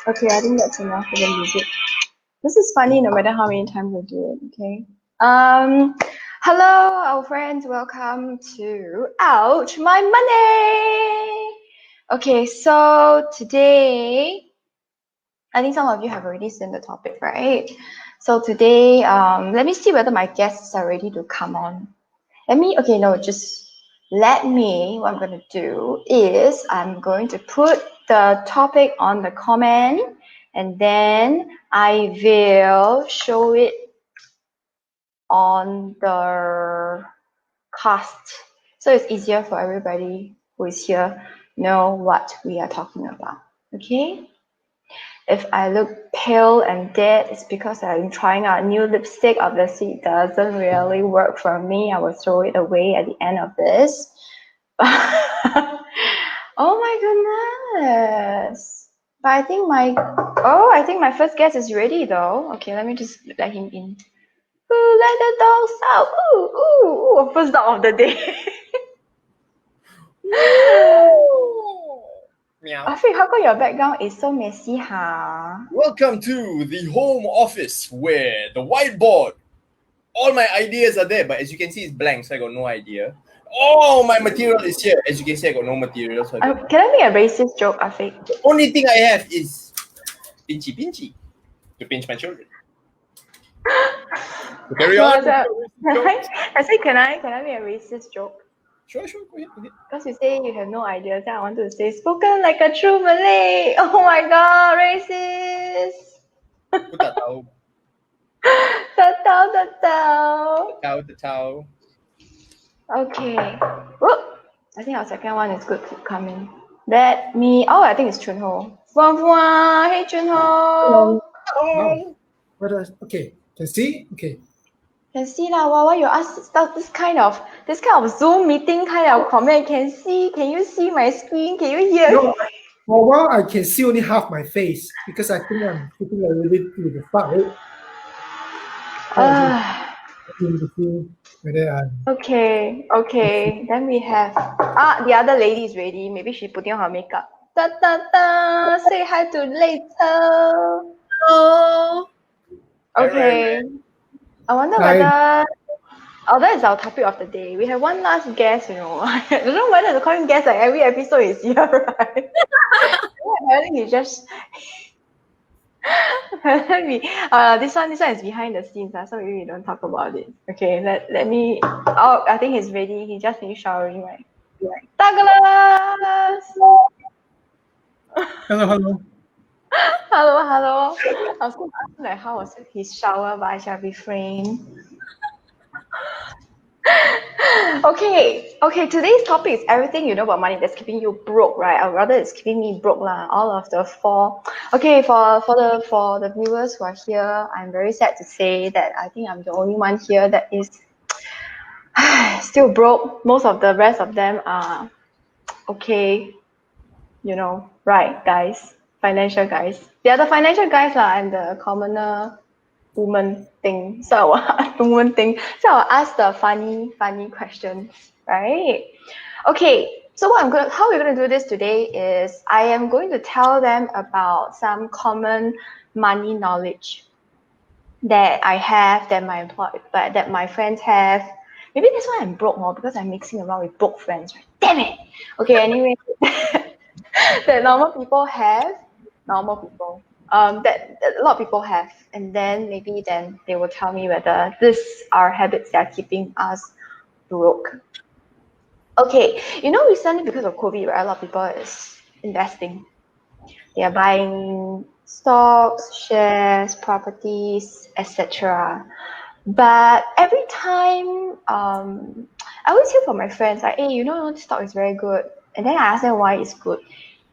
Okay, I think that's enough for the music. This is funny no matter how many times I do it, okay? Hello, our friends. Welcome to Ouch My Money! Okay, so today, I think some of you have already seen the topic, right? So today, let me see whether my guests are ready to come on. What I'm going to do is I'm going to put the topic on the comment and then I will show it on the cast. So it's easier for everybody who is here know what we are talking about. Okay? If I look pale and dead, it's because I'm trying out new lipstick. Obviously, it doesn't really work for me. I will throw it away at the end of this. Oh my goodness. But I think my first guest is ready though. Okay, let me just let him in. Ooh, let the dogs out. Ooh, first dog of the day. Meow. Afiq, how come your background is so messy, huh? Welcome to the home office where the whiteboard, all my ideas are there, but as you can see, it's blank, so I got no idea. All my material is here. As you can see, I got no material. So Can I make a racist joke, Afiq? the only thing I have is pinchy to pinch my children. So carry on. Can I make a racist joke? Sure, go ahead. Because you say you have no idea, then I want to say spoken like a true Malay. Oh my god, racist. Aku tak tahu. Tahu. Okay. Whoop. I think our second one is good to come in. I think it's Chunho. Hey Chunho. Hello. Okay. Can see? Okay. Can see lah. Why you ask start this kind of Zoom meeting kind of comment? Can you see my screen? Can you hear? No, for a while I can see only half my face because I think I'm sitting a little bit to the side. Okay. Then we have the other lady is ready. Maybe she's putting on her makeup. Say hi to later. Hello. Okay. I wonder whether that is our topic of the day. We have one last guest, I don't know whether to call him guest like every episode is here, right? Apparently he just this one is behind the scenes, so maybe we don't talk about it. Okay, let me I think he's ready. He just finished showering, right? Douglas! Hello. Hello. I was going to ask like how was his shower, but I shall refrain. Okay. Today's topic is everything you know about money that's keeping you broke, right? Or rather, it's keeping me broke lah. All of the four. Okay, for the viewers who are here, I'm very sad to say that I think I'm the only one here that is still broke. Most of the rest of them are okay. Right, guys, financial guys. They are the financial guys lah, and the commoner woman thing. So I'll ask the funny questions, right? Okay. So how we're gonna do this today is I am going to tell them about some common money knowledge that I have, that my friends have. Maybe that's why I'm broke more, because I'm mixing around with broke friends, right? Damn it. Okay. Anyway, that normal people have. That a lot of people have, and then maybe then they will tell me whether these are habits that are keeping us broke. Okay, recently because of COVID, right, a lot of people is investing. They are buying stocks, shares, properties, etc. But every time, I always hear from my friends like, hey, this stock is very good, and then I ask them why it's good.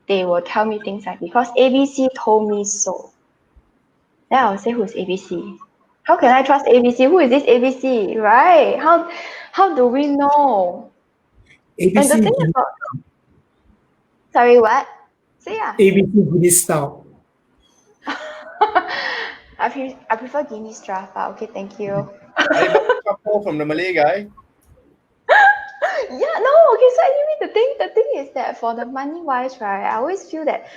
They will tell me things like, because ABC told me so. Then I will say, who's ABC? How can I trust ABC? Who is this ABC? Right? How do we know? ABC. And the thing about, sorry, what? Say yeah. ABC Guinness style. I prefer Guinness draft. Okay, thank you. I got a couple from the Malay guy. Yeah, no, okay, so anyway, that for the money wise, right, I always feel that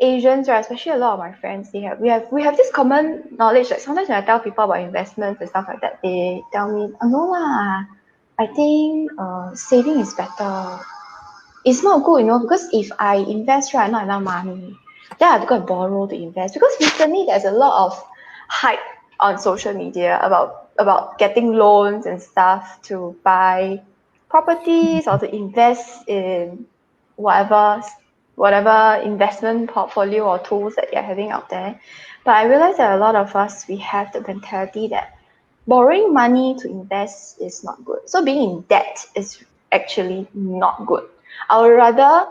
Asians, right, especially a lot of my friends, we have this common knowledge. Like sometimes when I tell people about investments and stuff like that, they tell me, oh, no lah, I think saving is better. It's not good, because if I invest, right, not enough money, then I have to go and borrow to invest. Because recently there's a lot of hype on social media about getting loans and stuff to buy properties or to invest in whatever investment portfolio or tools that you're having out there. But I realize that a lot of us, we have the mentality that borrowing money to invest is not good. So being in debt is actually not good. I would rather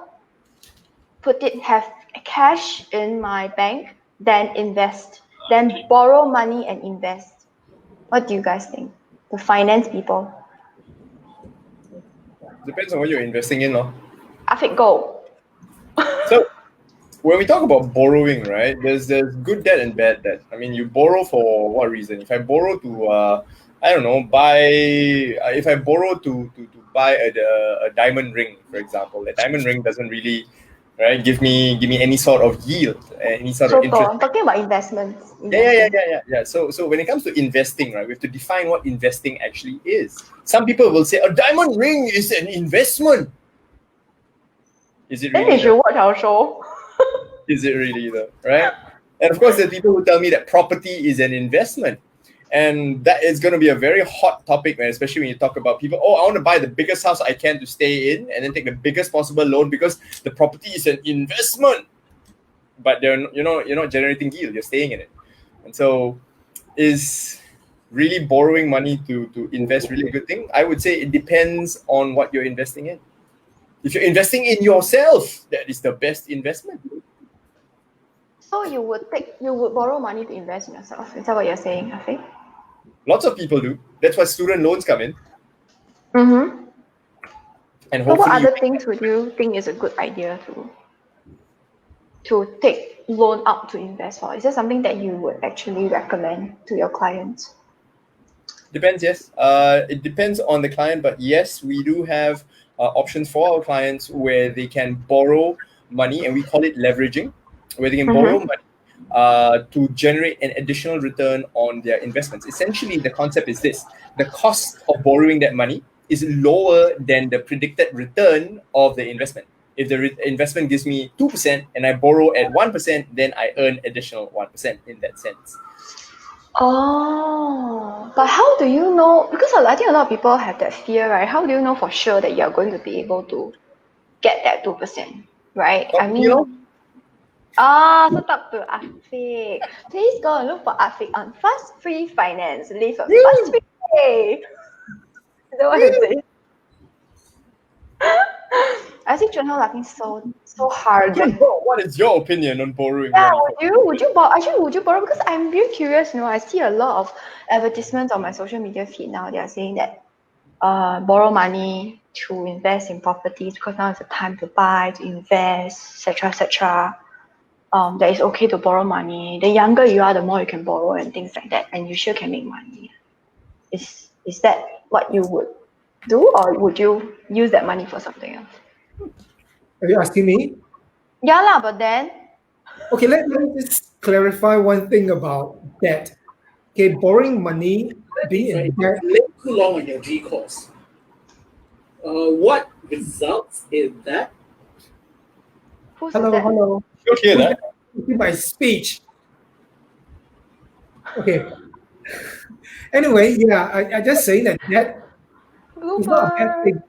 have cash in my bank than borrow money and invest. What do you guys think? The finance people. Depends on what you're investing in, no? Afiq, go. So when we talk about borrowing, right, there's good debt and bad debt. I mean, you borrow for what reason? If I borrow to I don't know, if I borrow to buy a diamond ring, for example, a diamond ring doesn't really, right, give me any sort of yield, any sort of interest. I'm talking about investments. Yeah. So when it comes to investing, right, we have to define what investing actually is. Some people will say a diamond ring is an investment. Is it really? Then they should watch our show. Is it really though, right? And of course, there's people who tell me that property is an investment. And that is going to be a very hot topic, man, especially when you talk about people, I want to buy the biggest house I can to stay in and then take the biggest possible loan because the property is an investment. But you're not generating yield, you're staying in it. And so is really borrowing money to invest really a good thing? I would say it depends on what you're investing in. If you're investing in yourself, that is the best investment. So you would borrow money to invest in yourself. Is that what you're saying, Afiq? Lots of people do. That's why student loans come in. Mm-hmm. And So what hopefully other things would you think is a good idea to take loan out to invest for? Is there something that you would actually recommend to your clients? Depends, yes. It depends on the client, but yes, we do have options for our clients where they can borrow money, and we call it leveraging, where they can borrow money to generate an additional return on their investments. Essentially, the concept is this: the cost of borrowing that money is lower than the predicted return of the investment. If the investment gives me 2% and I borrow at 1%, then I earn additional 1% in that sense. Oh, but how do you know? Because I think a lot of people have that fear, right? How do you know for sure that you're going to be able to get that 2%, right? So talk to Afiq. Please go and look for Afiq on Fast Free Finance. Live a fast free day. Is that what you say? I see Junho laughing so hard. What is your opinion on borrowing Yeah, money? would you borrow? Actually, would you borrow? Because I'm really curious. I see a lot of advertisements on my social media feed now. They are saying that borrow money to invest in properties because now is the time to buy, to invest, etc. That it's okay to borrow money. The younger you are, the more you can borrow and things like that, and you sure can make money. Is that what you would do, or would you use that money for something else? Are you asking me? Yeah lah, but then. Okay, let me just clarify one thing about debt. Okay, borrowing money, being in debt. Too long on your G course. What results in that? Who said Hello, that? hello. You hear that? My speech. Okay. Anyway, yeah, I just saying that debt is not a bad thing.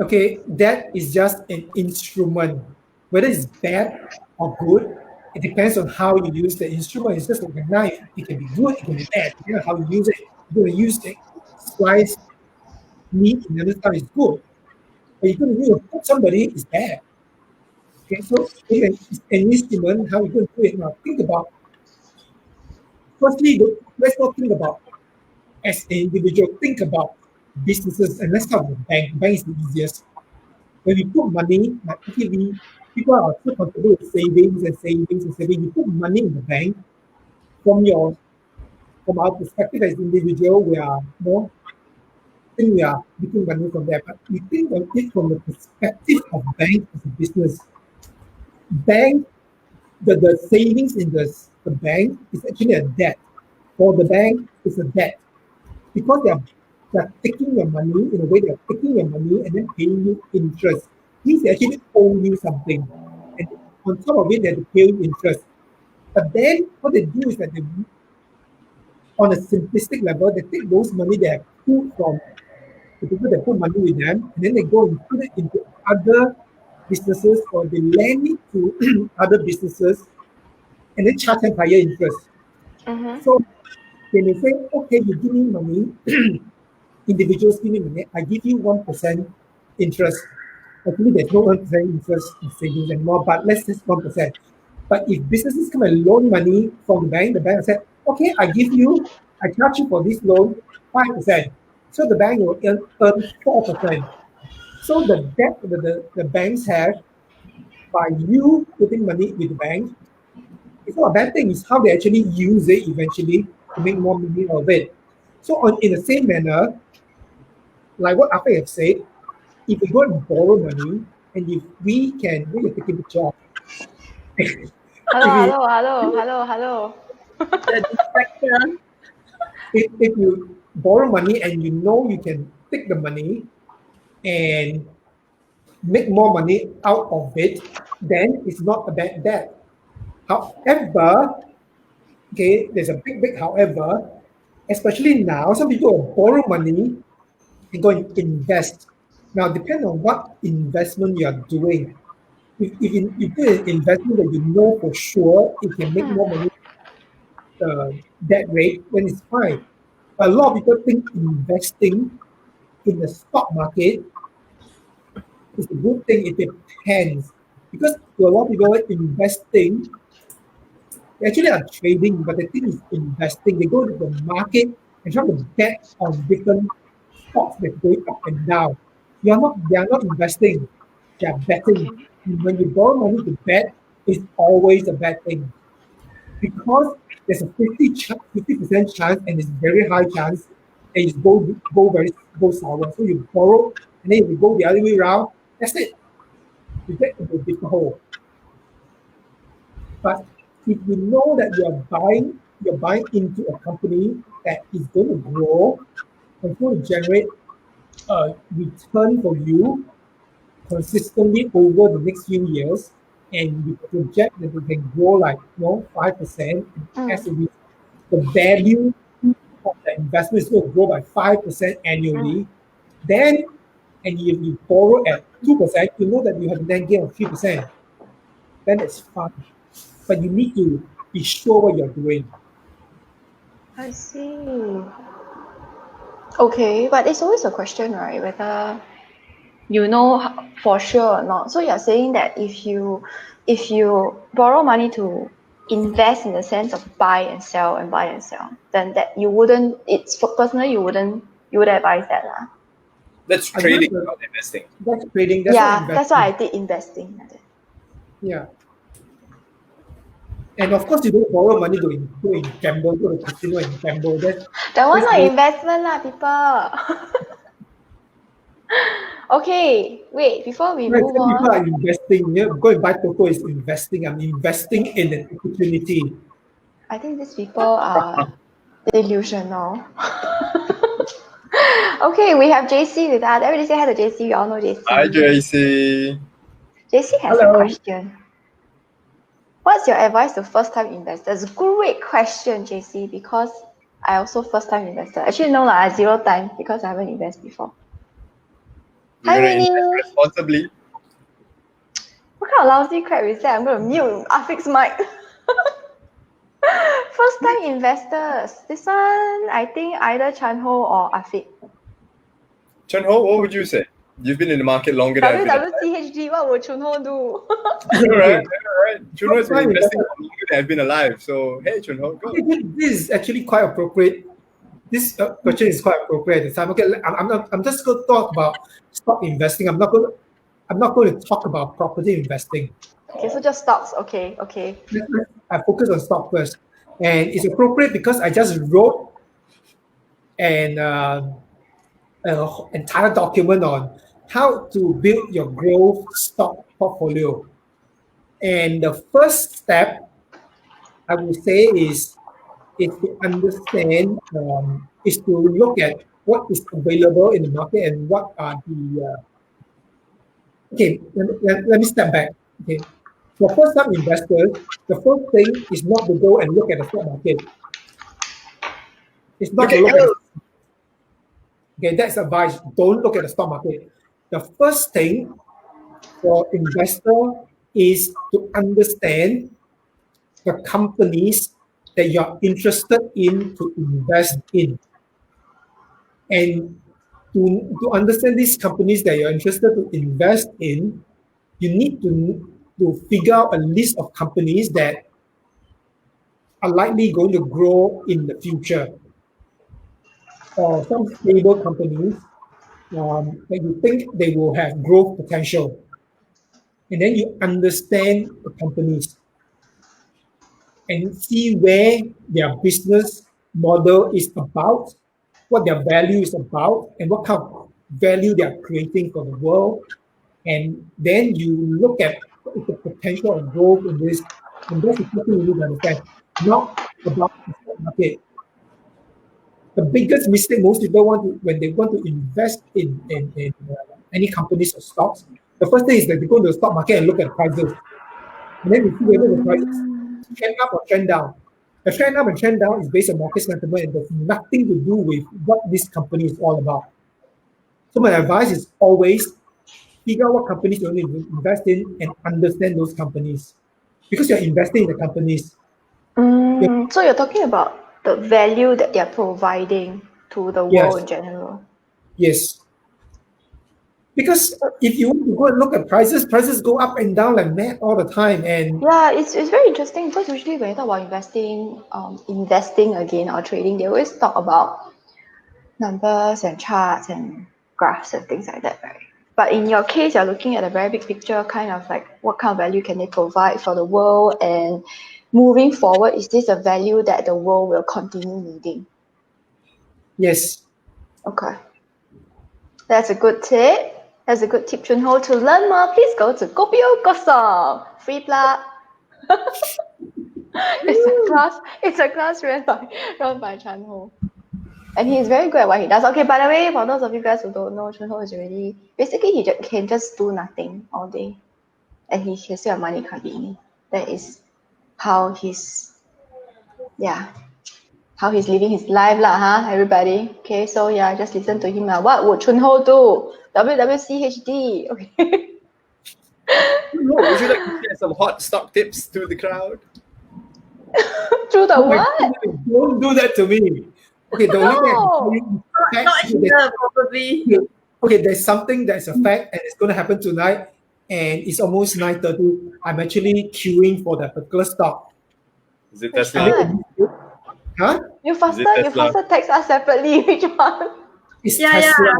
Okay, debt is just an instrument. Whether it's bad or good, it depends on how you use the instrument. It's just like a knife. It can be good, it can be bad. You know how you use it. You're going to use it, slice meat, and another time it's good. But you're going to put somebody, it's bad. Okay, so it's an instrument, how you going to do it. Now, think about, firstly, let's not think about as an individual, think about businesses, and let's start with the bank. The bank is the easiest. When you put money, like people are so comfortable with savings. You put money in the bank. From our perspective as individual, we are more think we are making money from there, but we think of it from the perspective of bank as a business. Bank, the savings in the bank is actually a debt. For the bank, it's a debt because they're taking your money in a way. They're taking your money and then paying you interest. Means they actually owe you something, and on top of it, they have to pay you interest. But then what they do is that they, on a simplistic level, they take those money they have put from the people that put money with them, and then they go and put it into other businesses or they lend it to other businesses and then charge them higher interest. Mm-hmm. So they may say, okay, you give me money, individuals give me money, I give you 1% interest. Actually, there's no 1% interest in savings anymore, but let's just 1%. But if businesses come and loan money from the bank will say, okay, I charge you for this loan 5%. So the bank will earn 4%. So the debt that the banks have by you putting money with the bank, it's not a bad thing. It's how they actually use it eventually to make more money out of it. So in the same manner, like what Afik have said, if we go and borrow money and if we can, we are taking the job. Hello. The distraction. If you borrow money and you know you can take the money and make more money out of it, then it's not a bad debt. However, okay, there's a big however, especially now, some people will borrow money and go and invest. Now, depending on what investment you are doing, if you do an investment that you know for sure it can make more money that rate, then it's fine. But a lot of people think investing in the stock market is a good thing. It depends. Because to a lot of people, investing, they actually are trading, but the thing is investing. They go to the market and try to bet on different stocks that go up and down. They are not investing, they are betting. And when you borrow money to bet, it's always a bad thing. Because there's a 50% chance and it's very high chance that it's go sour. So you borrow and then if you go the other way around, that's it. You get into a big hole. But if you know that you're buying into a company that is going to grow and going to generate a return for you consistently over the next few years, and you project that they can grow like 5%, as the value of the investment is going to grow by 5% annually, then and if you borrow at 2%, you know that you have a net gain of 3%. Then it's fine. But you need to be sure what you're doing. I see. Okay, but it's always a question, right? Whether you know for sure or not. So you're saying that if you borrow money to invest in the sense of buy and sell, then that you wouldn't. It's personally you wouldn't advise that lah. That's trading, not investing. That's trading. That's why I did investing. Yeah. And of course, you don't borrow money to gamble, go to casino and gamble. That one's not investment lah, people. Okay, wait, before we move on. People are investing. Go and buy Toto is investing. I'm investing in an opportunity. I think these people are delusional. Okay, we have JC with us. Everybody say hi to JC. We all know JC. Hi, JC. JC has a question. What's your advice to first-time investors? Great question, JC, because I also first-time investor. Actually, no, I 0 time because I haven't invested before. Hi, Winnie. Responsibly. What kind of lousy crap is that? I'm going to mute Afik's mic. First-time investors. This one, I think either Chan Ho or Afik. Chun Ho, what would you say? You've been in the market longer than I've been. WWCHD, what would Chun Ho do? All right. Chun Ho has been investing longer than I've been alive. So, hey, Chun Ho, go. This is actually quite appropriate. This question is quite appropriate at the time. Okay, I'm just going to talk about stock investing. I'm not going to talk about property investing. Okay, so just stocks. Okay. I focus on stock first, and it's appropriate because I just wrote an an entire document on how to build your growth stock portfolio. And the first step I would say is to understand, is to look at what is available in the market and what are the. Okay, let me step back. Okay, for first-time investors, the first thing is not to go and look at the stock market. It's not to look at. Okay, that's advice. Don't look at the stock market. The first thing for investor is to understand the companies that you're interested in to invest in. And to understand these companies that you're interested to invest in, you need to figure out a list of companies that are likely going to grow in the future, or some stable companies that you think they will have growth potential. And then you understand the companies and see where their business model is about, what their value is about, and what kind of value they are creating for the world. And then you look at what is the potential of growth in this. And that's exactly what you need to understand, not about the stock market. The biggest mistake most people want to, when they want to invest in any companies or stocks, the first thing is that they go to the stock market and look at prices. And then you see whether the prices trend up or trend down. The trend up and trend down is based on market sentiment and there's nothing to do with what this company is all about. So my advice is always figure out what companies you want to invest in and understand those companies. Because you're investing in the companies. So you're talking about the value that they're providing to the Yes. world in general. Yes. Because if you want to go and look at prices go up and down like mad all the time. And Yeah, it's very interesting because usually when you talk about investing again or trading, they always talk about numbers and charts and graphs and things like that, right? But in your case, you're looking at a very big picture, kind of like what kind of value can they provide for the world, and moving forward, is this a value that the world will continue needing? yes. Okay. That's a good tip. That's a good tip, Chunho. To learn more, please go to Kopio Kosong. Free plug. It's a class run by Chunho. And he's very good at what he does. Okay, by the way, for those of you guys who don't know, Chunho is really, basically he can just do nothing all day. And he can still have money coming in. That is how he's living his life lah, huh, everybody? Okay, so yeah, just listen to him lah. What would Chunho do? WWCHD. Okay. No, would you like to share some hot stock tips to the crowd? Through the Oh my what? goodness, don't do that to me. Okay, the only thing Not here, probably. okay, there's something that's a fact and it's going to happen tonight, and it's almost 9:30. I'm actually queuing for that particular stock. Is it Which Tesla? one? Huh? You faster Tesla? text us separately. Which one? It's Yeah, Tesla.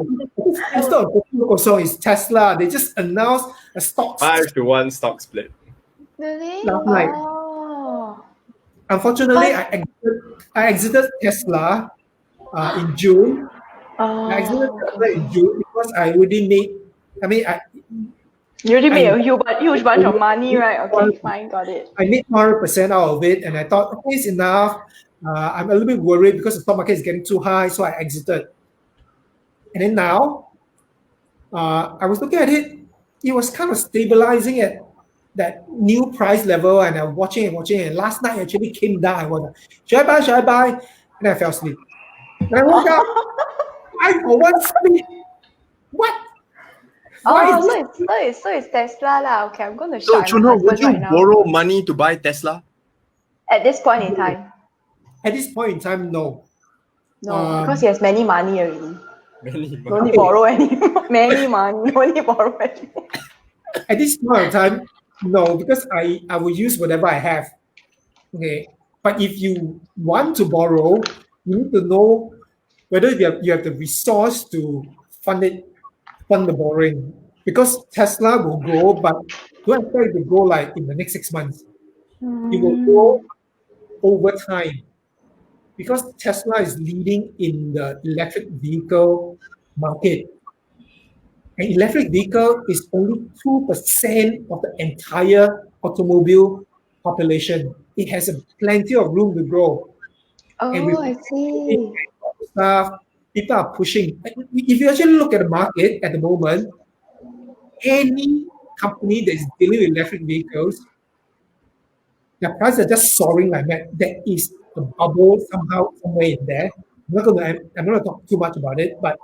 It's not also it's Tesla. They just announced a stock. 5-1 stock split. Really? Last night. Oh. Unfortunately, I exited Tesla in June. I exited Tesla in June because I already made. I mean, You already made a huge bunch of money, right? Okay, fine, got it. I made 100% out of it, and I thought, okay, it's enough. I'm a little bit worried because the stock market is getting too high, so I exited. And then now, I was looking at it. It was kind of stabilizing at that new price level, and I'm watching. And last night actually came down. I was like, should I buy? And I fell asleep. And I woke up. I for one sleep. What? Why is So it's Tesla lah. Okay, I'm going to So, shut my Chunho, would husband you right now. borrow money to buy Tesla? At this point in time, At this point in time, no. no, because he has many money already. Many No need borrow anymore. Many money. No need borrow anymore. At this point in time, no, because I will use whatever I have. Okay. But if you want to borrow, you need to know whether you have the resource to fund the borrowing. Because Tesla will grow, but don't expect it to grow like in the next 6 months. It will grow over time. Because Tesla is leading in the electric vehicle market. An electric vehicle is only 2% of the entire automobile population. It has plenty of room to grow. And with Oh, I see. stuff, people are pushing. If you actually look at the market at the moment, any company that is dealing with electric vehicles, their prices are just soaring like that. There is a bubble somehow, somewhere in there. I'm not going to talk too much about it, but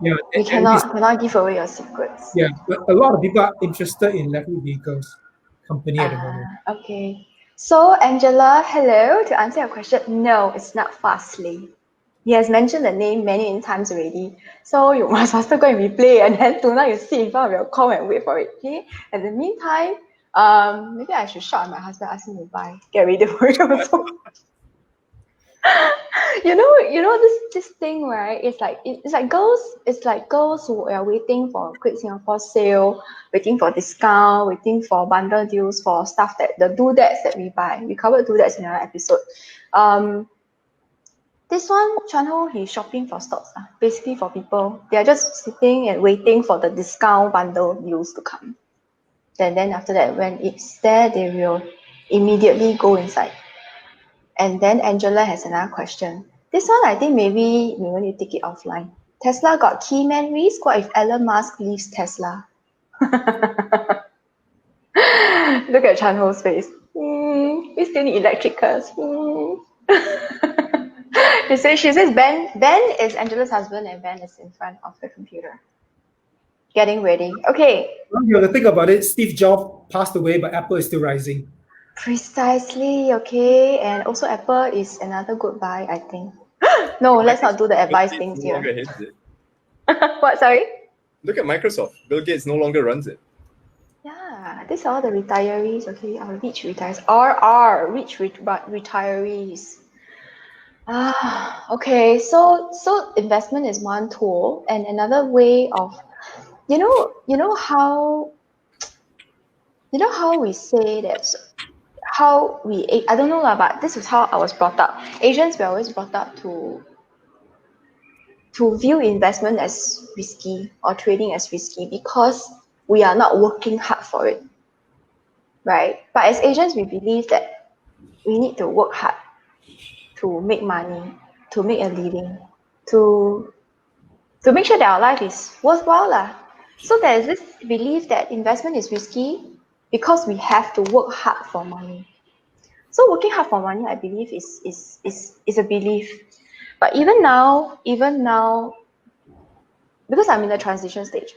yeah, We there is. cannot give away your secrets. Yeah, but a lot of people are interested in electric vehicles company at the moment. Okay. So Angela, hello. To answer your question, no, it's not Fastly. He has mentioned the name many times already. So you must faster go and replay, and then tonight you sit in front of your com and wait for it. Okay. In the meantime, maybe I should shout at my husband, ask him to buy. Get ready for it also. you know this thing, right? It's like girls who are waiting for Quick Singapore sale, waiting for discount, waiting for bundle deals for stuff that the doodads that we buy. We covered doodads in our episode. This one, Chuan Ho, he's shopping for stocks. Basically for people, they are just sitting and waiting for the discount bundle deals to come. Then after that, when it's there, they will immediately go inside. And then Angela has another question. This one, I think maybe we want to take it offline. Tesla got key man risk. What if Elon Musk leaves Tesla? Look at Chan Ho's face. We still need electric cars. She says Ben is Angela's husband and Ben is in front of the computer. Getting ready. Okay. Well, you have to think about it. Steve Jobs passed away, but Apple is still rising. Precisely, okay. And also Apple is another good buy, I think. No, let's not do the advice things here. What, sorry? Look at Microsoft. Bill Gates no longer runs it. Yeah, these are all the retirees, okay? Our rich retirees. Rich retirees. Okay. So investment is one tool, and another way of, you know how we say that, I don't know, but this is how I was brought up. Asians were always brought up to view investment as risky or trading as risky because we are not working hard for it, right? But as Asians, we believe that we need to work hard to make money, to make a living, to make sure that our life is worthwhile. So there is this belief that investment is risky because we have to work hard for money. So working hard for money, I believe, is a belief. But even now, because I'm in the transition stage,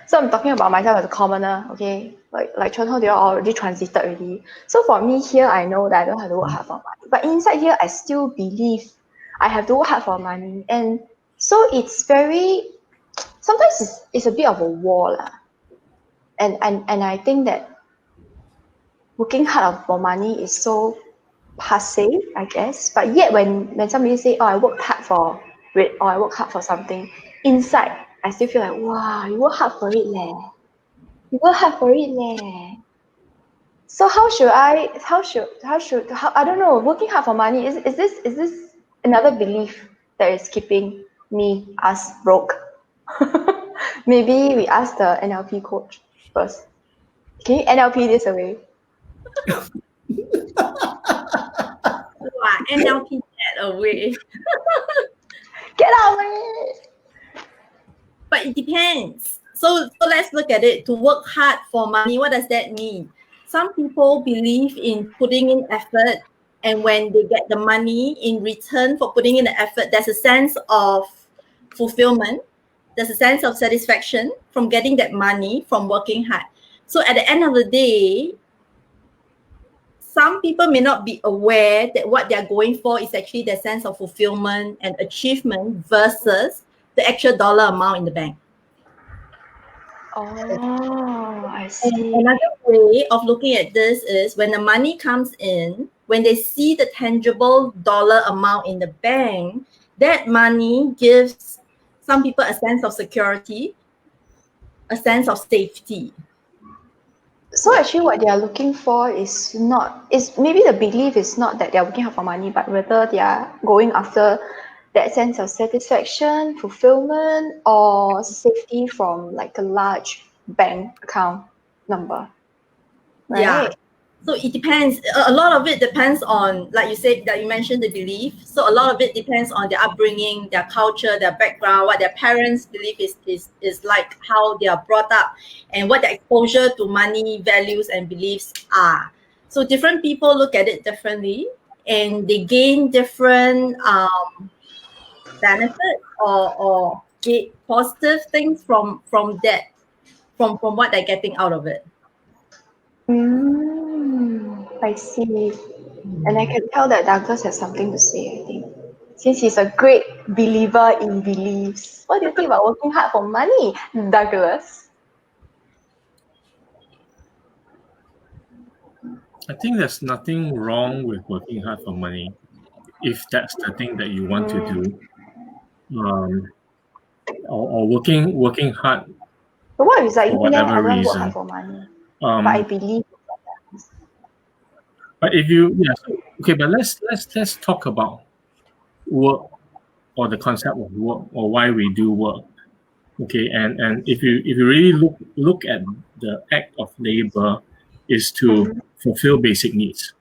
so I'm talking about myself as a commoner, okay? Like Chuan Ho, they are already transited already. So for me here, I know that I don't have to work hard for money. But inside here, I still believe I have to work hard for money. And so it's sometimes it's a bit of a war. And I think that working hard for money is so passe, I guess. But yet when somebody say, oh, I worked hard for it, or I work hard for something, inside I still feel like, wow, you work hard for it leh. You work hard for it leh. So how I don't know, working hard for money, is this another belief that is keeping us broke? Maybe we ask the NLP coach first. Can you NLP this away? Wow, NLP that away. Get out of it! But it depends. So let's look at it. To work hard for money, what does that mean? Some people believe in putting in effort, and when they get the money in return for putting in the effort, there's a sense of fulfillment. There's a sense of satisfaction from getting that money from working hard. So at the end of the day, some people may not be aware that what they're going for is actually their sense of fulfillment and achievement versus the actual dollar amount in the bank. Oh, I see. And another way of looking at this is when the money comes in, when they see the tangible dollar amount in the bank, that money gives some people a sense of security, a sense of safety. So actually what they are looking for is maybe the belief is not that they are working hard for money, but rather they are going after that sense of satisfaction, fulfillment, or safety from like a large bank account number. Right? Yeah. So it depends. A lot of it depends on, like you said, that you mentioned the belief. So a lot of it depends on their upbringing, their culture, their background, what their parents' belief is like, how they are brought up, and what their exposure to money, values, and beliefs are. So different people look at it differently, and they gain different benefits or get positive things from that, from what they're getting out of it. I see. And I can tell that Douglas has something to say, I think. Since he's a great believer in beliefs. What do you think about working hard for money, Douglas? I think there's nothing wrong with working hard for money if that's the thing that you want to do. Or working hard. But what is like, for you can whatever work reason. hard for money? But I believe. But if you, okay, but let's talk about work, or the concept of work, or why we do work. Okay, and if you really look at the act of labor is to fulfill basic needs.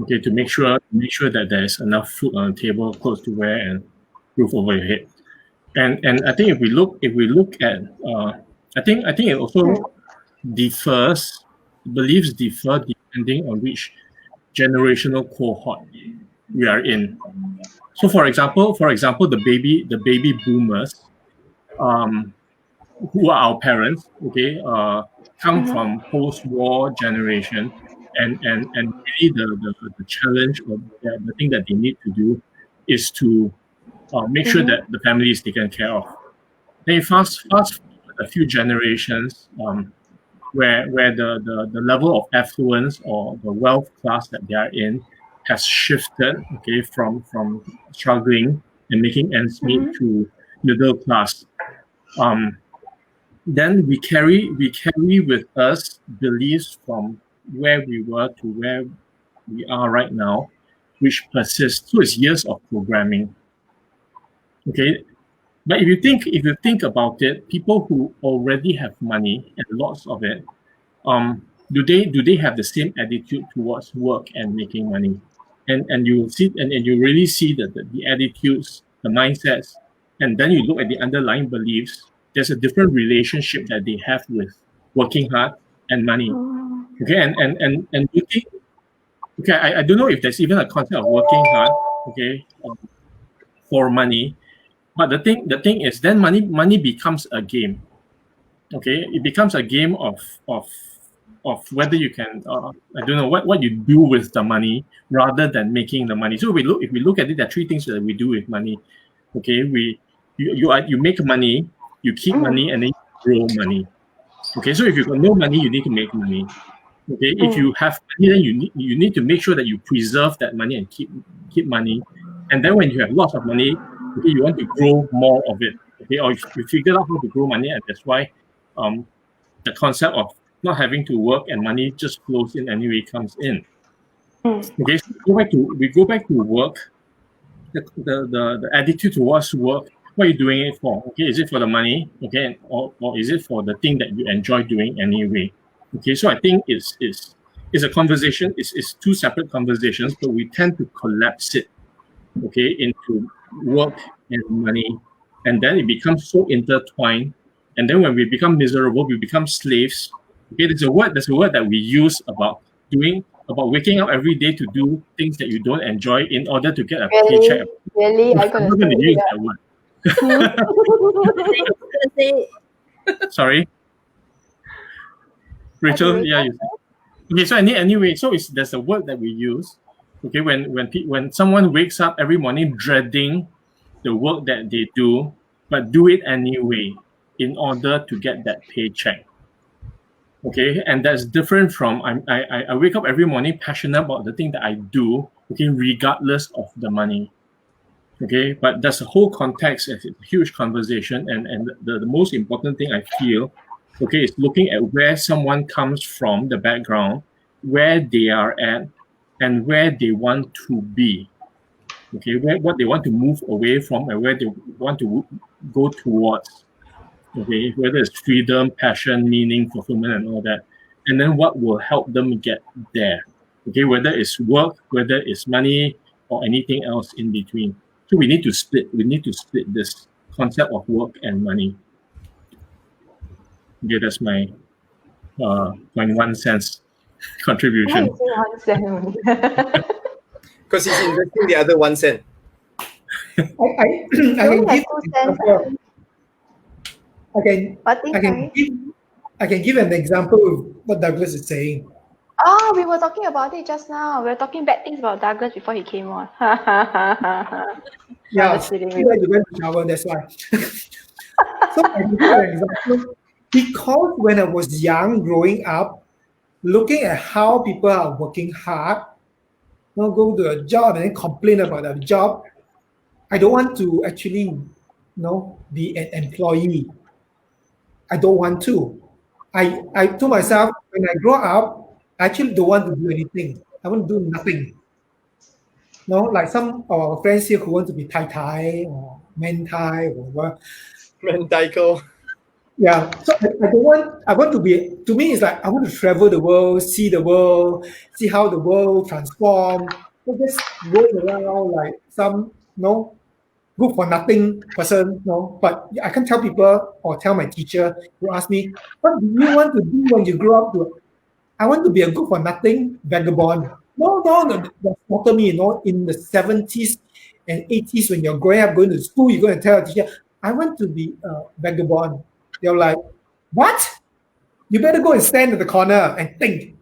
Okay, to make sure that there's enough food on the table, clothes to wear, and roof over your head. And I think if we look at I think it also differs. Beliefs differ depending on which generational cohort we are in. So, for example, the baby boomers, who are our parents, okay, come from post-war generation, and really the challenge or the thing that they need to do is to make sure that the family is taken care of. Then fast forward a few generations, where the level of affluence or the wealth class that they are in has shifted, okay, from struggling and making ends meet to middle class. Then we carry with us beliefs from where we were to where we are right now, which persists. So it's years of programming. Okay. But if you think about it, people who already have money and lots of it, do they have the same attitude towards work and making money? And you see and you really see that the attitudes, the mindsets, and then you look at the underlying beliefs. There's a different relationship that they have with working hard and money. Okay, and you think, okay, I don't know if there's even a concept of working hard, okay, for money. But the thing is, then money becomes a game. Okay, it becomes a game of whether you can I don't know what you do with the money rather than making the money. So if we look at it, there are three things that we do with money. Okay, you make money, you keep money, and then you grow money. Okay, so if you've got no money, you need to make money. Okay, if you have money, then you need to make sure that you preserve that money and keep money. And then when you have lots of money, okay, you want to grow more of it. Okay, or you figure out how to grow money, and that's why the concept of not having to work and money just flows in anyway comes in. Okay, so we go back to work. The attitude towards work. What are you doing it for? Okay, is it for the money? Okay, or is it for the thing that you enjoy doing anyway? Okay, so I think it's a conversation. It's two separate conversations, but we tend to collapse it, okay, into work and money, and then it becomes so intertwined. And then when we become miserable, we become slaves. Okay, there's a word that we use about waking up every day to do things that you don't enjoy in order to get a paycheck. Really? I'm not going to use that word. Sorry, Rachel. Yeah. Okay. So anyway, so there's a word that we use. Okay, when someone wakes up every morning dreading the work that they do, but do it anyway in order to get that paycheck. Okay, and that's different from I wake up every morning passionate about the thing that I do. Okay, regardless of the money. Okay, but that's a whole context. It's a huge conversation, and the most important thing I feel, okay, is looking at where someone comes from, the background, where they are at, and where they want to be. Okay, what they want to move away from and where they want to go towards. Okay, whether it's freedom, passion, meaning, fulfillment, and all that. And then what will help them get there. Okay, whether it's work, whether it's money, or anything else in between. So we need to split. We need to split this concept of work and money. Okay, that's my 0.1 cents contribution. Why is it 1 cent? Because he's investing the other 1 cent. I You can only give have 2 cents. What thing, sorry? I can give an example of what Douglas is saying. Oh, we were talking about it just now. We were talking bad things about Douglas before he came on. Yeah, just kidding. you went to shower, that's why. So I can give an example. Because when I was young, growing up, looking at how people are working hard, go to a job and then complain about the job, I don't want to actually, be an employee. I don't want to. I told myself when I grow up, I actually don't want to do anything. I want to do nothing. Like some of our friends here who want to be Tai or Mentai or whatever. Mentaiko. Yeah, so I want to be, to me, it's like I want to travel the world, see how the world transform. So just going around like some, good for nothing person, But I can't tell people or tell my teacher who ask me, what do you want to do when you grow up? I want to be a good for nothing vagabond. No, that's not me, in the 70s and 80s when you're growing up, going to school, you're going to tell a teacher, I want to be a vagabond. They're like, what? You better go and stand in the corner and think.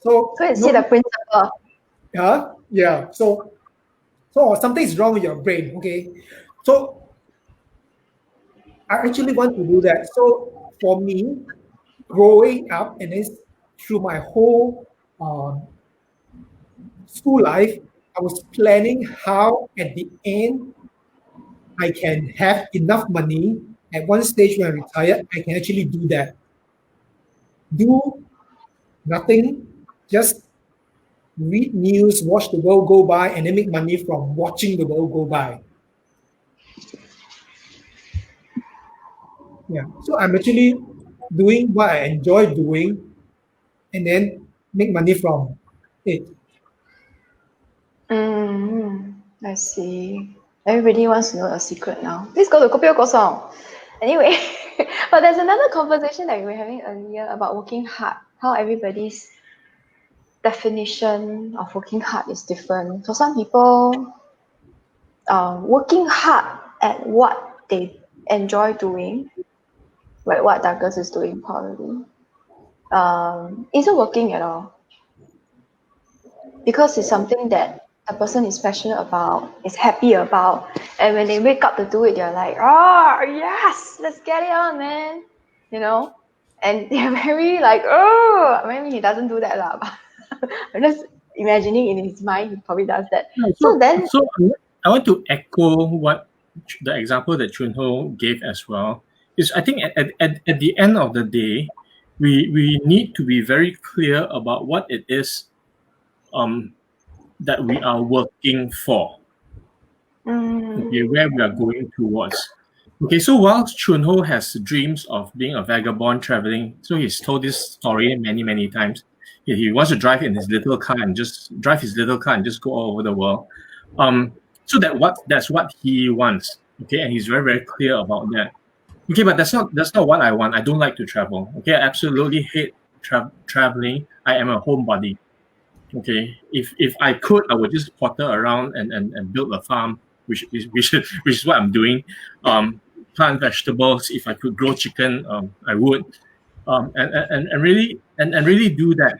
So Go and see the principal. Yeah. So something's wrong with your brain. Okay. So I actually want to do that. So for me, growing up and then through my whole school life, I was planning how at the end I can have enough money. At one stage when I retire, I can actually do that. Do nothing, just read news, watch the world go by, and then make money from watching the world go by. Yeah, so I'm actually doing what I enjoy doing, and then make money from it. I see. Everybody wants to know a secret now. Please go to Kopio Kosong. Anyway, but there's another conversation that we were having earlier about working hard. How everybody's definition of working hard is different. For some people, working hard at what they enjoy doing, like what Douglas is doing probably, isn't working at all. Because it's something that a person is passionate about, is happy about, and when they wake up to do it, they're like, oh yes, let's get it on, man. And they're very like, oh, maybe he doesn't do that lah. I'm just imagining in his mind he probably does that. So I want to echo what the example that Chun Ho gave as well. Is I think at the end of the day, we need to be very clear about what it is that we are working for. Okay, where we are going towards. Okay, so while Chun Ho has dreams of being a vagabond traveling, so he's told this story many, many times. He wants to drive his little car and just go all over the world. So that's what he wants. Okay, and he's very, very clear about that. Okay, but that's not what I want. I don't like to travel. Okay, I absolutely hate traveling. I am a homebody. Okay, if I could, I would just potter around and build a farm, which is what I'm doing. Plant vegetables. If I could grow chicken, I would. And really do that.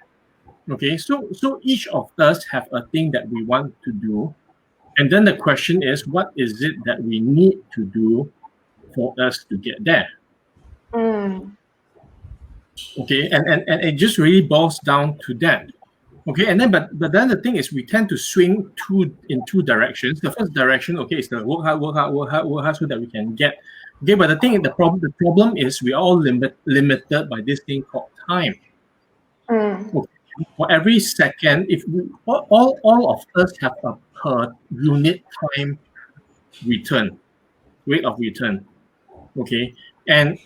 Okay, so each of us have a thing that we want to do, and then the question is, what is it that we need to do for us to get there? Okay, and it just really boils down to that. Okay, and then but then the thing is we tend to swing in two directions. The first direction, okay, is the work hard so that we can get. Okay, but the problem is we are all limited by this thing called time. Okay. for every second, if we, all of us have a per unit time return, rate of return, okay? And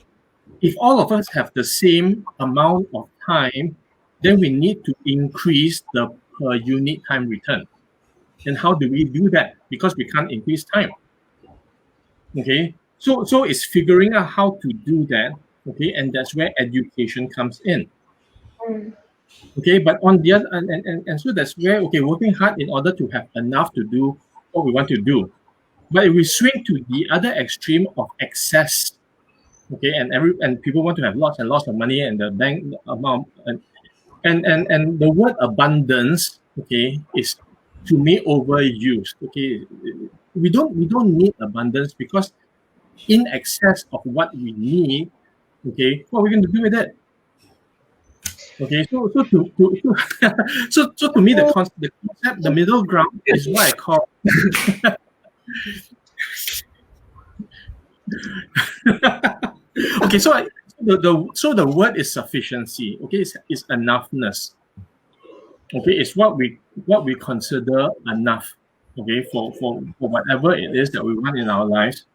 if all of us have the same amount of time, then we need to increase the per unit time return. And how do we do that? Because we can't increase time. Okay, so it's figuring out how to do that. Okay, and that's where education comes in. Okay, but on the other, and so that's where, okay, working hard in order to have enough to do what we want to do. But if we swing to the other extreme of excess, okay, and people want to have lots and lots of money and the bank amount, and the word abundance, okay, is to me overused. Okay, we don't need abundance, because in excess of what we need, okay, what are we going to do with it? Okay, so to me, the concept, the middle ground is what I call okay. So the word is sufficiency. Okay, it's enoughness. Okay, it's what we consider enough. Okay, for whatever it is that we want in our lives.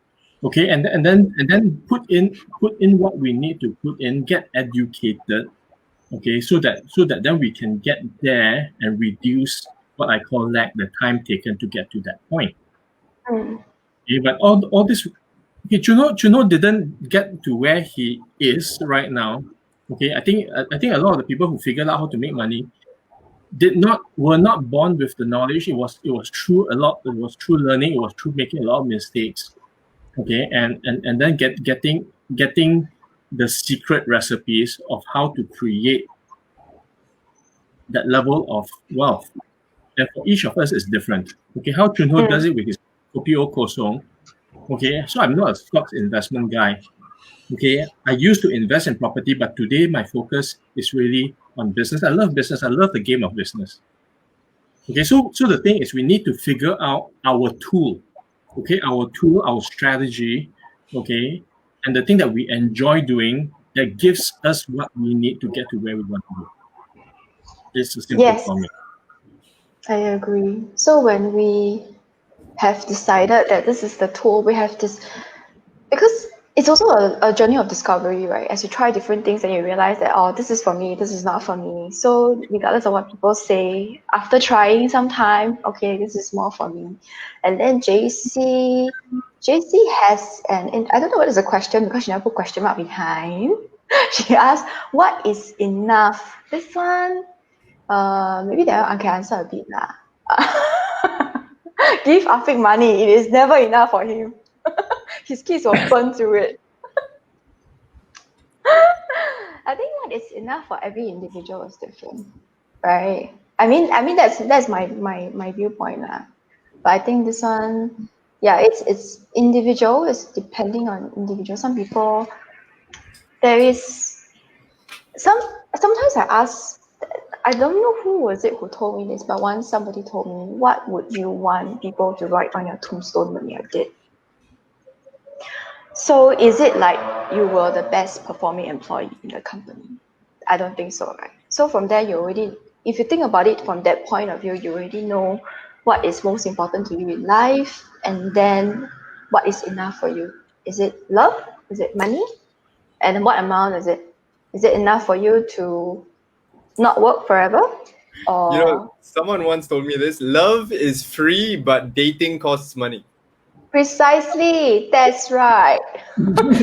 Okay, and then put in what we need to put in, get educated. Okay, so that then we can get there and reduce what I call lag, the time taken to get to that point. Okay, but all this, okay, Chuno didn't get to where he is right now. Okay, I think a lot of the people who figured out how to make money were not born with the knowledge. It was through learning. It was through making a lot of mistakes. Okay, and then getting the secret recipes of how to create that level of wealth. And for each of us, it's different. Okay, how Chunho does it with his Kopi O Kosong. Okay, so I'm not a stocks investment guy. Okay, I used to invest in property, but today my focus is really on business. I love business. I love the game of business. Okay, so the thing is, we need to figure out our tool. Okay, our tool, our strategy. Okay, and the thing that we enjoy doing that gives us what we need to get to where we want to go. It's a simple formula. I agree. So when we have decided that this is the tool, we have this, because it's also a journey of discovery, right? As you try different things and you realize that, oh, this is for me, this is not for me. So regardless of what people say, after trying some time, okay, this is more for me. And then JC has I don't know what is the question, because she never put question mark behind. She asked, what is enough? This one, maybe that one I can answer a bit lah. Give Afiq money, it is never enough for him. His kids will burn through it. I think what is enough for every individual is different, right? I mean that's my viewpoint lah. But I think this one, yeah, it's individual. It's depending on individual. Some people, there is sometimes I ask, I don't know who was it who told me this, but once somebody told me, what would you want people to write on your tombstone when you're dead? So is it like you were the best performing employee in the company? I don't think so, right? So from there, if you think about it from that point of view, you already know what is most important to you in life, and then what is enough for you. Is it love? Is it money? And what amount is it? Is it enough for you to not work forever? Or someone once told me this: love is free, but dating costs money. Precisely, that's right.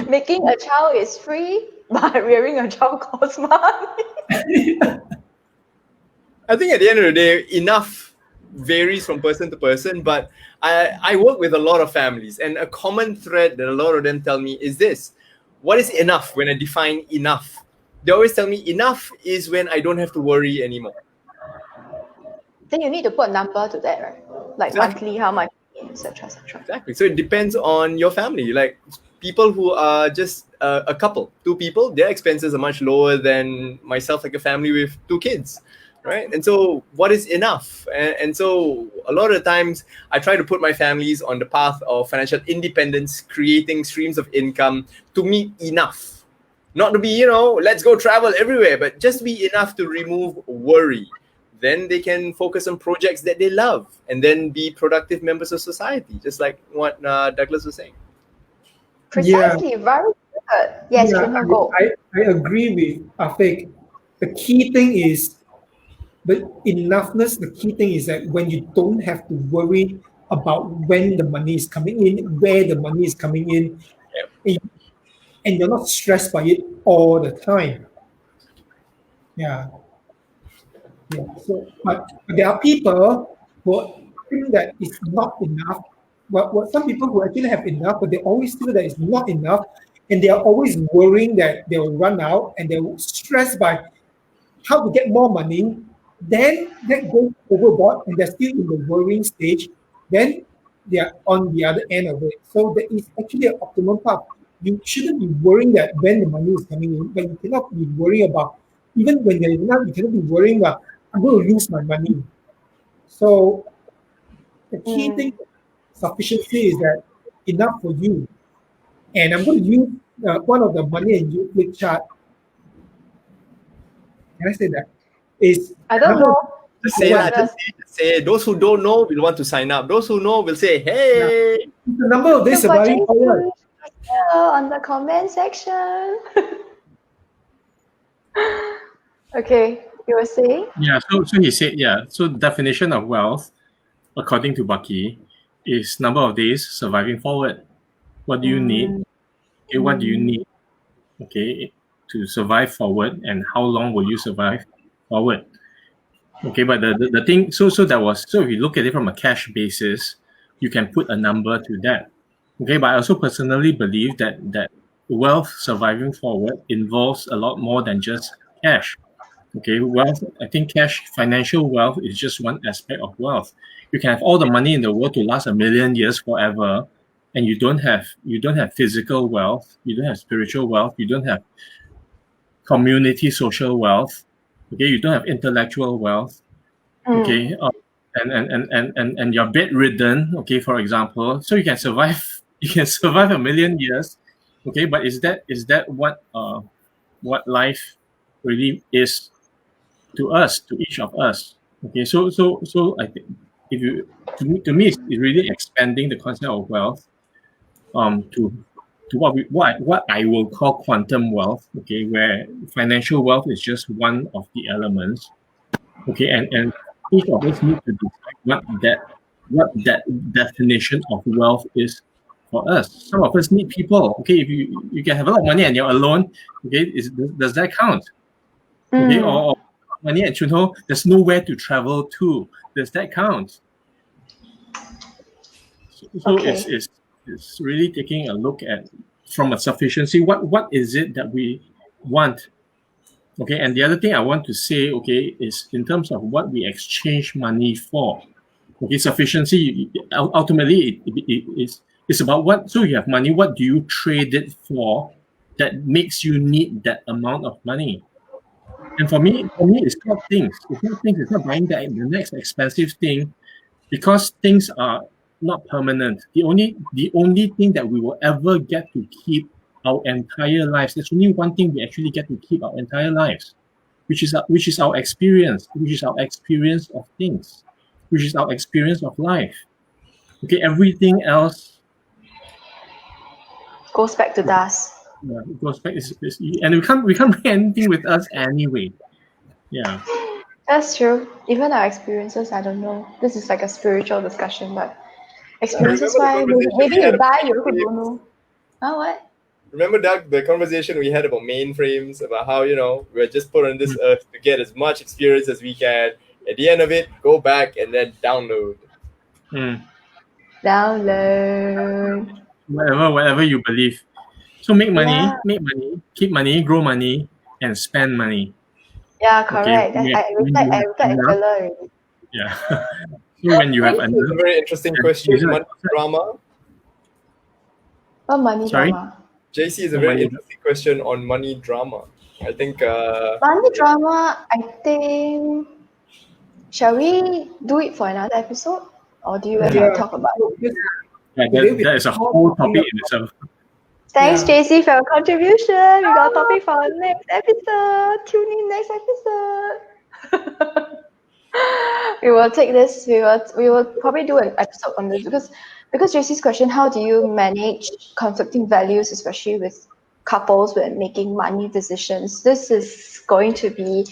Making a child is free, but rearing a child costs money. I think at the end of the day, enough varies from person to person, but I work with a lot of families, and a common thread that a lot of them tell me is this: what is enough? When I define enough, they always tell me enough is when I don't have to worry anymore. Then you need to put a number to that, right? Like monthly, how much, etc., etc. Exactly. So it depends on your family. Like people who are just a couple, two people, their expenses are much lower than myself, like a family with two kids, right? And so what is enough? And so a lot of times I try to put my families on the path of financial independence, creating streams of income to meet enough. Not to be, let's go travel everywhere, but just be enough to remove worry. Then they can focus on projects that they love and then be productive members of society, just like what Douglas was saying. Precisely, very good. Yes, Yeah, Kunal, go. I agree with Afiq. The key thing is the enoughness. The key thing is that when you don't have to worry about when the money is coming in, where the money is coming in, and you're not stressed by it all the time. Yeah. Yeah. So, but there are people who think that it's not enough. What some people who actually have enough, but they always feel that it's not enough, and they are always worrying that they will run out, and they're stressed by how to get more money. Then that goes overboard, and they're still in the worrying stage. Then they are on the other end of it. So there is actually an optimum path. You shouldn't be worrying that when the money is coming in, but you cannot be worrying about even when there is enough. You cannot be worrying about I'm going to lose my money. So the key thing, sufficiency, is that enough for you. And I'm going to use one of the money and you click chart. Can I say that? Is I don't know. Just say that. Just say. Those who don't know will want to sign up. Those who know will say, "Hey." the number of days surviving forward. On the comment section. Okay, you were saying? Yeah, so he said, so the definition of wealth, according to Bucky, is number of days surviving forward. What do you need? Okay, what do you need? Okay, to survive forward, and how long will you survive forward? Okay, but the thing, so if you look at it from a cash basis, you can put a number to that. Okay, but I also personally believe that wealth surviving forward involves a lot more than just cash. Okay, wealth, I think financial wealth is just one aspect of wealth. You can have all the money in the world to last 1,000,000 years forever, and you don't have physical wealth, you don't have spiritual wealth, you don't have community social wealth, okay, you don't have intellectual wealth, okay, and you're bedridden, okay, for example, so you can survive 1,000,000 years, okay, but is that what life really is to us, to each of us? Okay, so I think if you to me it's really expanding the concept of wealth to what I will call quantum wealth, okay, where financial wealth is just one of the elements, okay, and each of us need to decide what that definition of wealth is for us. Some of us need people, okay. If you can have a lot of money and you're alone, okay, does that count? Okay, or money and there's nowhere to travel to, does that count? So okay. It's really taking a look at, from a sufficiency, what is it that we want? Okay, and the other thing I want to say, okay, is in terms of what we exchange money for. Okay, sufficiency, ultimately it's about what, so you have money, what do you trade it for that makes you need that amount of money? And for me it's not things. It's not buying the next expensive thing, because things are not permanent. The only thing that we will ever get to keep our entire lives, there's only one thing we actually get to keep our entire lives, which is our experience, which is our experience of things, which is our experience of life. Okay, everything else goes back to dust. Yeah, it goes back, and we can't bring anything with us anyway. Yeah. That's true. Even our experiences, I don't know. This is like a spiritual discussion, but experiences why maybe you die, you also don't know. What? Remember, Doug, the conversation we had about mainframes, about how, we're just put on this earth to get as much experience as we can. At the end of it, go back and then download. Download. Whatever you believe. So make money, keep money, grow money, and spend money. Yeah, correct. Okay. I replied already. Yeah. So when you have This is a very interesting question. Money drama. What money drama? JC is a very interesting question on money drama. I think money drama, I think, shall we do it for another episode? Or do you want to talk about it? That is a whole topic in itself. Thanks, Yeah. JC, for your contribution. We got a topic for our next episode. Tune in next episode. We will take this. We will probably do an episode on this because JC's question: how do you manage conflicting values, especially with couples when making money decisions? This is going to be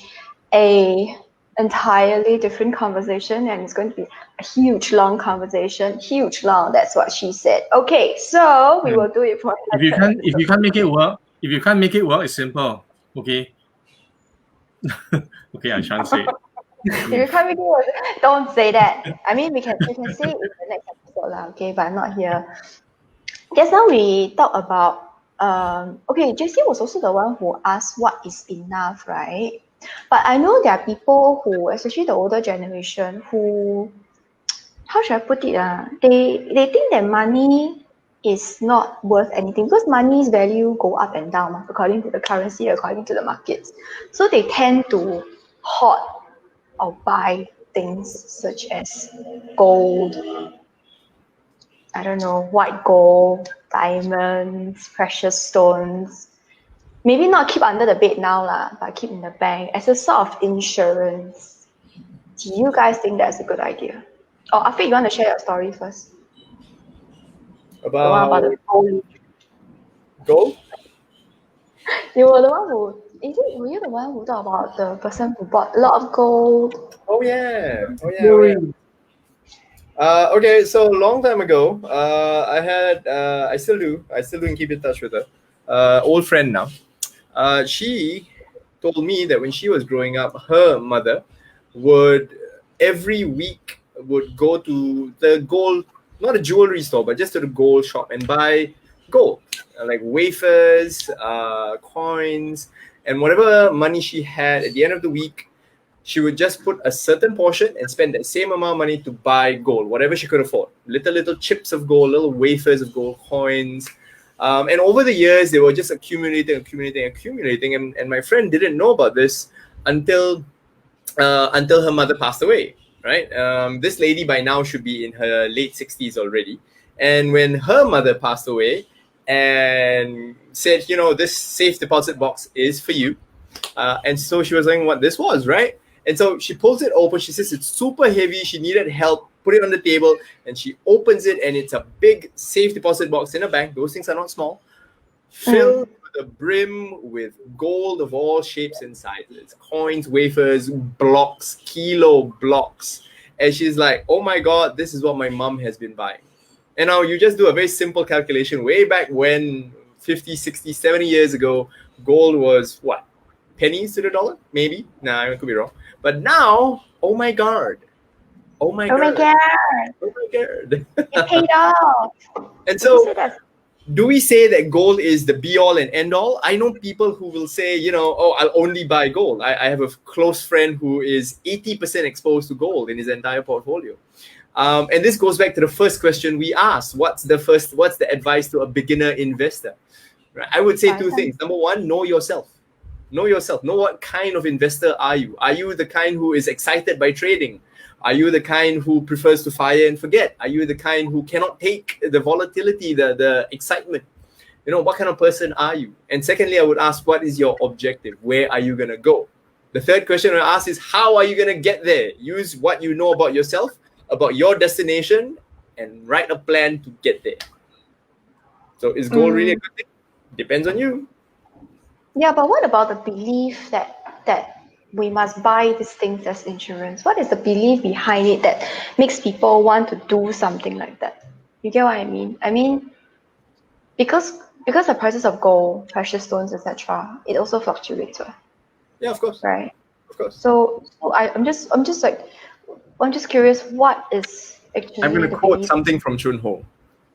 a entirely different conversation, and it's going to be a huge long conversation. Huge long. That's what she said. Okay, so we will do it for. If you can't make it work, it's simple. Okay. Okay, I shan't say it. If you can't make it work, don't say that. I mean, we can say it in the next episode, lah. Okay, but I'm not here. Just now we talked about okay, JC was also the one who asked what is enough, right? But I know there are people who, especially the older generation, who, how should I put it? They think that money is not worth anything because money's value go up and down according to the currency, according to the markets. So they tend to hoard or buy things such as gold, I don't know, white gold, diamonds, precious stones. Maybe not keep under the bed now, but keep in the bank as a sort of insurance. Do you guys think that's a good idea? Or Afiq, you want to share your story first? The one about the gold. Gold? You were the one who, were you the one who talked about the person who bought a lot of gold? Oh yeah. Okay, so a long time ago, I still do keep in touch with her. Old friend now. She told me that when she was growing up, her mother would every week would go to the gold, not a jewelry store, but just to the gold shop and buy gold, like wafers, coins, and whatever money she had at the end of the week, she would just put a certain portion and spend that same amount of money to buy gold, whatever she could afford. Little chips of gold, little wafers of gold, coins. And over the years, they were just accumulating. And my friend didn't know about this until her mother passed away, right? This lady by now should be in her late 60s already. And when her mother passed away and said, this safe deposit box is for you. And so she was saying what this was, right? And so she pulls it open. She says it's super heavy. She needed help. Put it on the table. And she opens it. And it's a big safe deposit box in a bank. Those things are not small. Filled to the brim with gold of all shapes and sizes. Coins, wafers, blocks, kilo blocks. And she's like, oh my God, this is what my mom has been buying. And now you just do a very simple calculation. Way back when, 50, 60, 70 years ago, gold was what? Pennies to the dollar? Maybe. Nah, I could be wrong. But now, oh my God. Oh my God. It paid off. And so, do we say that gold is the be all and end all? I know people who will say, I'll only buy gold. I have a close friend who is 80% exposed to gold in his entire portfolio. And this goes back to the first question we asked. What's the advice to a beginner investor? Right? I would say two things. Number one, know yourself. Know yourself. Know what kind of investor are you? Are you the kind who is excited by trading? Are you the kind who prefers to fire and forget? Are you the kind who cannot take the volatility, the excitement? What kind of person are you? And secondly, I would ask, what is your objective? Where are you going to go? The third question I ask is, how are you going to get there? Use what you know about yourself, about your destination, and write a plan to get there. So is gold really a good thing? Depends on you. Yeah, but what about the belief that we must buy these things as insurance? What is the belief behind it that makes people want to do something like that? You get what I mean? I mean, because the prices of gold, precious stones, etc., it also fluctuates. Yeah, of course. Right. Of course. So I'm just curious, what is actually? I'm going to quote something from Chun Ho.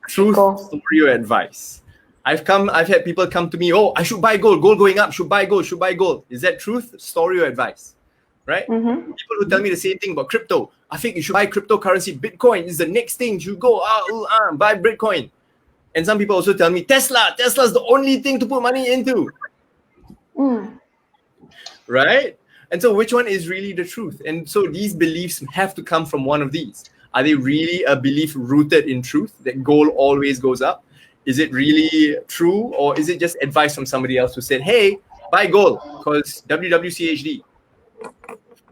Truth, story, or advice. I've had people come to me, I should buy gold going up, should buy gold. Is that truth, story, or advice? Right? Mm-hmm. People who tell me the same thing about crypto. I think you should buy cryptocurrency. Bitcoin is the next thing. You should go buy Bitcoin. And some people also tell me Tesla's the only thing to put money into. Right? And so which one is really the truth? And so these beliefs have to come from one of these. Are they really a belief rooted in truth that gold always goes up? Is it really true, or is it just advice from somebody else who said, hey, buy gold because WWCHD?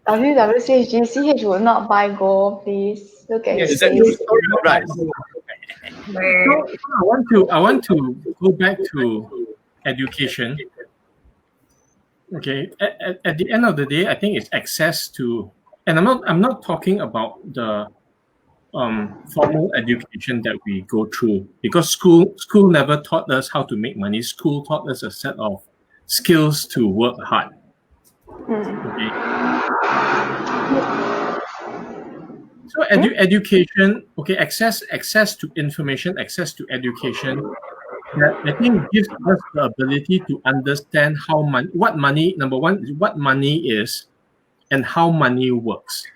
WWCHG, CH will not buy gold, please. Look at Yes, his Is that face. true story or advice? So I want to go back to education. Okay, at the end of the day, I think it's access to, and I'm not talking about the formal education that we go through, because school never taught us how to make money. School taught us a set of skills to work hard. Okay. So education, okay, access to information, access to education, that I think gives us the ability to understand what money is and how money works.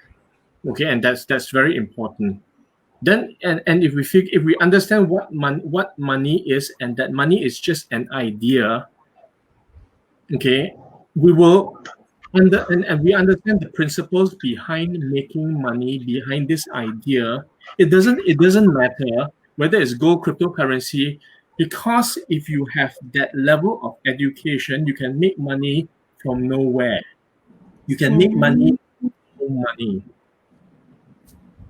Okay, and that's very important. Then and if we understand what money is, and that money is just an idea, okay, we will and we understand the principles behind making money, behind this idea. It doesn't matter whether it's gold, cryptocurrency, because if you have that level of education, you can make money from nowhere. You can make money from money.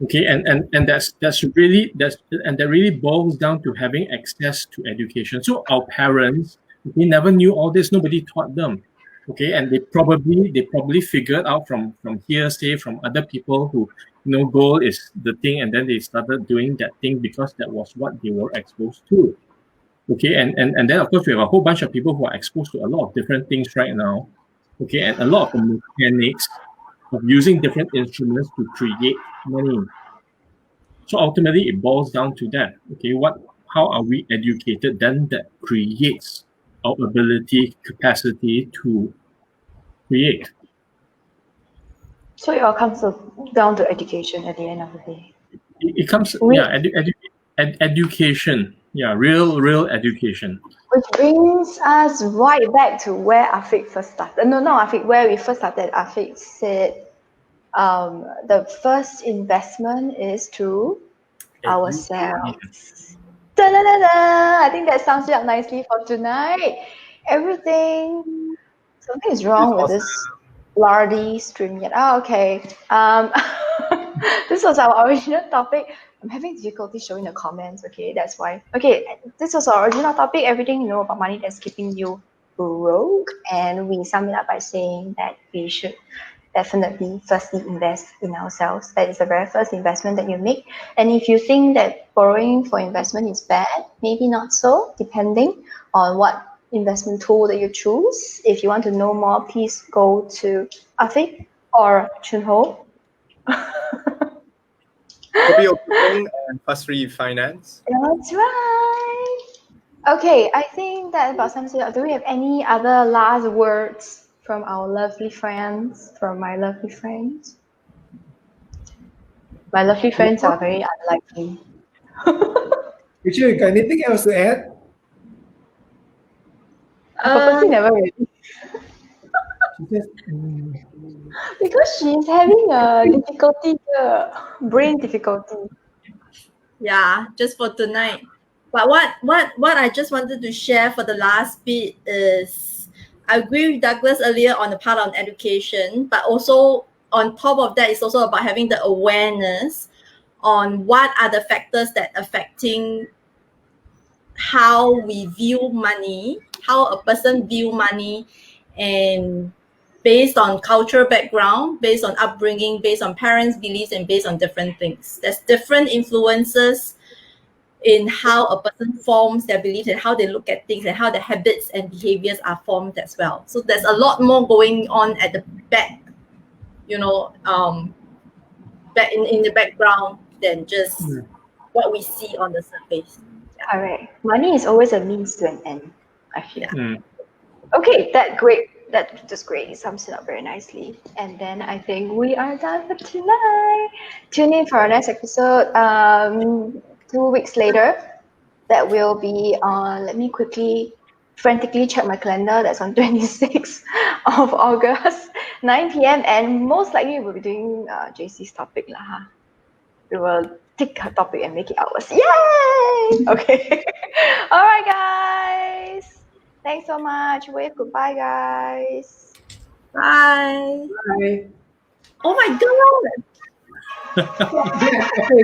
Okay, and that really boils down to having access to education. So our parents, they never knew all this. Nobody taught them. Okay, and they probably figured out from hearsay from other people who gold is the thing, and then they started doing that thing because that was what they were exposed to. Okay, and then of course we have a whole bunch of people who are exposed to a lot of different things right now. Okay, and a lot of the mechanics of using different instruments to create money. So ultimately, it boils down to that. Okay, how are we educated? Then that creates our capacity to create. So it all comes down to education at the end of the day. It comes, education. Yeah, real education. Which brings us right back to where Afiq first started. No, Afiq, where we first started. Afiq said the first investment is to ourselves. Da-da-da-da. I think that sums it up nicely for tonight. Something is wrong with this Lardy stream yet. Oh, okay. This was our original topic. I'm having difficulty showing the comments. Okay, that's why. Okay, this was our original topic. Everything you know about money that's keeping you broke, and we sum it up by saying that we should definitely firstly invest in ourselves. That is the very first investment that you make. And if you think that borrowing for investment is bad, maybe not so, depending on what investment tool that you choose. If you want to know more, please go to Afiq or Chunho. Copy of and Fast Free Finance. That's right. Okay, I think that about sums it up. Do we have any other last words from our lovely friends, from my lovely friends? My lovely friends are very unlikely. Richard, you got anything else to add? Purposely never really. Because she's having a difficulty, brain difficulty. Yeah, just for tonight. But what I just wanted to share for the last bit is I agree with Douglas earlier on the part on education, but also on top of that, it's also about having the awareness on what are the factors that affecting how we view money, how a person view money, and based on cultural background, based on upbringing, based on parents' beliefs, and based on different things. There's different influences in how a person forms their beliefs and how they look at things and how their habits and behaviors are formed as well. So there's a lot more going on at the back, back in the background than just what we see on the surface. All right. Money is always a means to an end, I feel. Mm. Okay, that's great. That's just great. It sums it up very nicely. And then I think we are done for tonight. Tune in for our next episode 2 weeks later. That will be on, let me quickly frantically check my calendar. That's on 26th of August, 9 p.m. And most likely we'll be doing JC's topic. We will take her topic and make it ours. Yay! Okay. All right, guys. Thanks so much. Wave goodbye, guys. Bye. Bye. Oh my god. Okay.